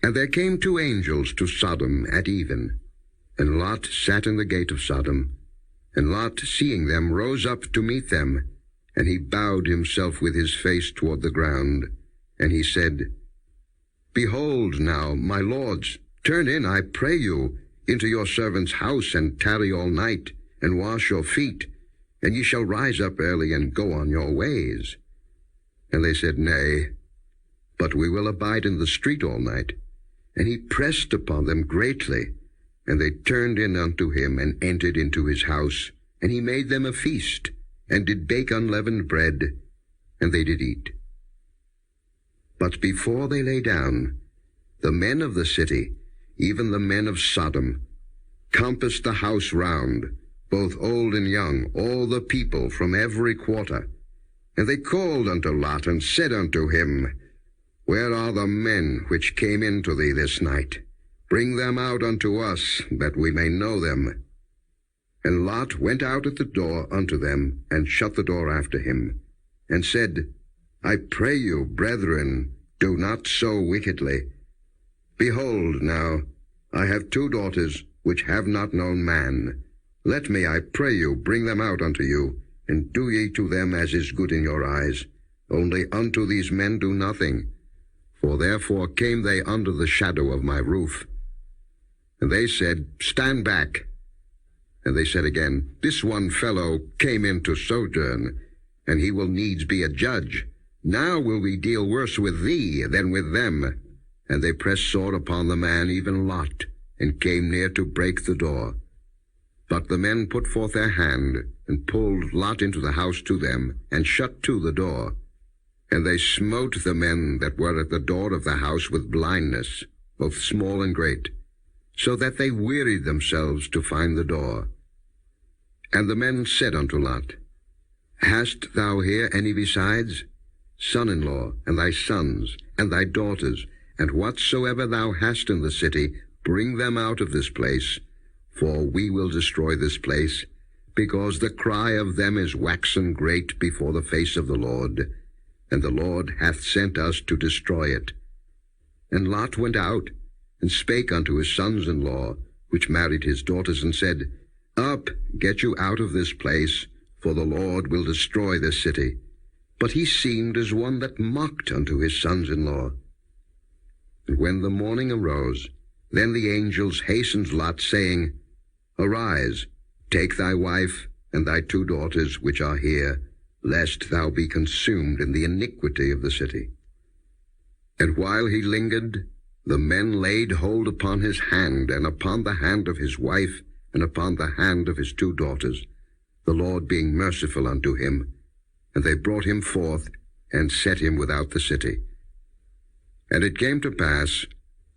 And there came 2 angels to Sodom at even, and Lot sat in the gate of Sodom. And Lot, seeing them, rose up to meet them, and he bowed himself with his face toward the ground. And he said, Behold now, my lords, turn in, I pray you, into your servant's house, and tarry all night, and wash your feet, and ye shall rise up early, and go on your ways. And they said, Nay, but we will abide in the street all night. And he pressed upon them greatly. And they turned in unto him, and entered into his house. And he made them a feast, and did bake unleavened bread, and they did eat. But before they lay down, the men of the city, even the men of Sodom, compassed the house round, both old and young, all the people from every quarter. And they called unto Lot, and said unto him, Where are the men which came into thee this night? Bring them out unto us, that we may know them. And Lot went out at the door unto them, and shut the door after him, and said, I pray you, brethren, do not so wickedly. Behold now, I have 2 daughters, which have not known man. Let me, I pray you, bring them out unto you, and do ye to them as is good in your eyes. Only unto these men do nothing. For therefore came they under the shadow of my roof. And they said, Stand back. And they said again, This one fellow came in to sojourn, and he will needs be a judge. Now will we deal worse with thee than with them. And they pressed sore upon the man, even Lot, and came near to break the door. But the men put forth their hand, and pulled Lot into the house to them, and shut to the door. And they smote the men that were at the door of the house with blindness, both small and great, so that they wearied themselves to find the door. And the men said unto Lot, Hast thou here any besides? Son-in-law, and thy sons, and thy daughters, and whatsoever thou hast in the city, bring them out of this place, for we will destroy this place, because the cry of them is waxen great before the face of the Lord, and the Lord hath sent us to destroy it. And Lot went out, and spake unto his sons-in-law, which married his daughters, and said, Up, get you out of this place, for the Lord will destroy this city. But he seemed as one that mocked unto his sons-in-law. And when the morning arose, then the angels hastened Lot, saying, Arise, take thy wife, and thy 2 daughters which are here, lest thou be consumed in the iniquity of the city. And while he lingered, the men laid hold upon his hand, and upon the hand of his wife, and upon the hand of his 2 daughters, the Lord being merciful unto him. And they brought him forth, and set him without the city. And it came to pass,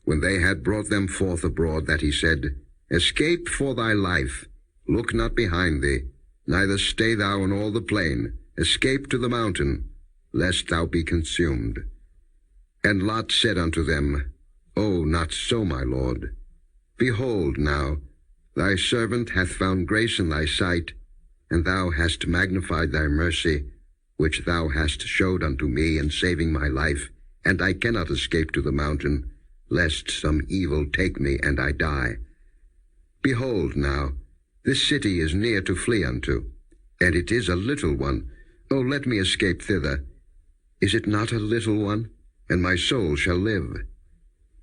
when they had brought them forth abroad, that he said, Escape for thy life, look not behind thee, neither stay thou in all the plain, escape to the mountain, lest thou be consumed. And Lot said unto them, O, not so, my lord. Behold now, thy servant hath found grace in thy sight, and thou hast magnified thy mercy, which thou hast showed unto me in saving my life, and I cannot escape to the mountain, lest some evil take me, and I die. Behold now, this city is near to flee unto, and it is a little one. O let me escape thither. Is it not a little one? And my soul shall live.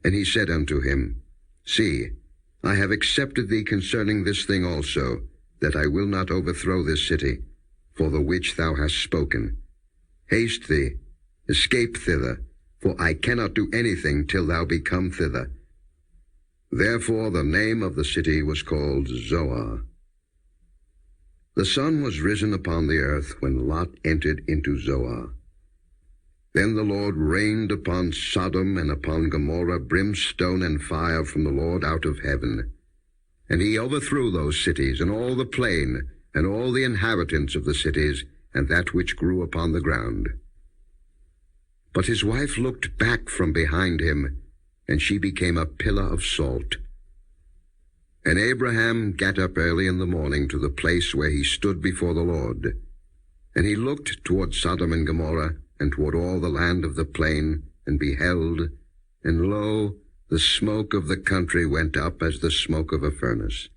And he said unto him, See, I have accepted thee concerning this thing also, that I will not overthrow this city, for the which thou hast spoken. Haste thee, escape thither, for I cannot do anything till thou be come thither. Therefore the name of the city was called Zoar. The sun was risen upon the earth when Lot entered into Zoar. Then the Lord rained upon Sodom and upon Gomorrah brimstone and fire from the Lord out of heaven. And he overthrew those cities, and all the plain, and all the inhabitants of the cities, and that which grew upon the ground. But his wife looked back from behind him, and she became a pillar of salt. And Abraham gat up early in the morning to the place where he stood before the Lord. And he looked toward Sodom and Gomorrah, and toward all the land of the plain, and beheld, and lo, the smoke of the country went up as the smoke of a furnace.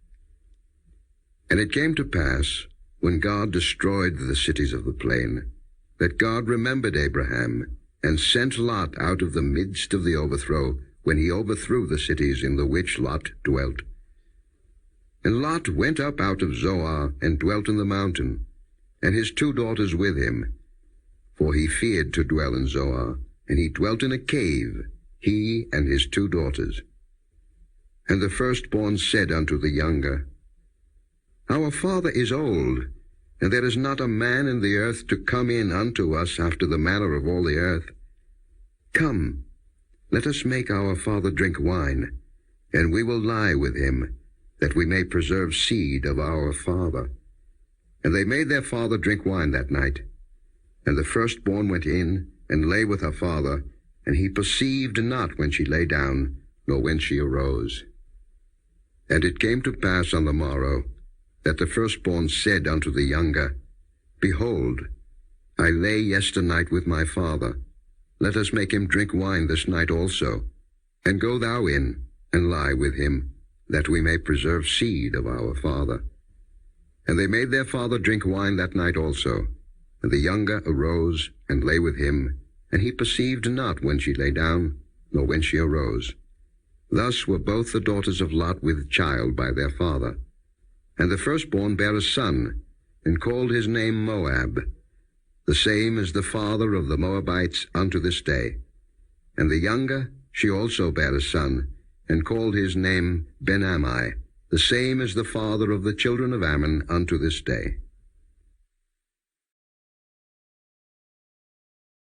And it came to pass, when God destroyed the cities of the plain, that God remembered Abraham, and sent Lot out of the midst of the overthrow, when he overthrew the cities in the which Lot dwelt. And Lot went up out of Zoar, and dwelt in the mountain, and his 2 daughters with him. For he feared to dwell in Zoar, and he dwelt in a cave, he and his 2 daughters. And the firstborn said unto the younger, Our father is old, and there is not a man in the earth to come in unto us after the manner of all the earth. Come, let us make our father drink wine, and we will lie with him, that we may preserve seed of our father. And they made their father drink wine that night. And the firstborn went in, and lay with her father, and he perceived not when she lay down, nor when she arose. And it came to pass on the morrow, that the firstborn said unto the younger, Behold, I lay yesternight with my father. Let us make him drink wine this night also, and go thou in, and lie with him, that we may preserve seed of our father. And they made their father drink wine that night also. And the younger arose, and lay with him, and he perceived not when she lay down, nor when she arose. Thus were both the daughters of Lot with child by their father. And the firstborn bare a son, and called his name Moab. The same is the father of the Moabites unto this day. And the younger, she also bare a son, and called his name Ben-Ammi. The same is the father of the children of Ammon unto this day.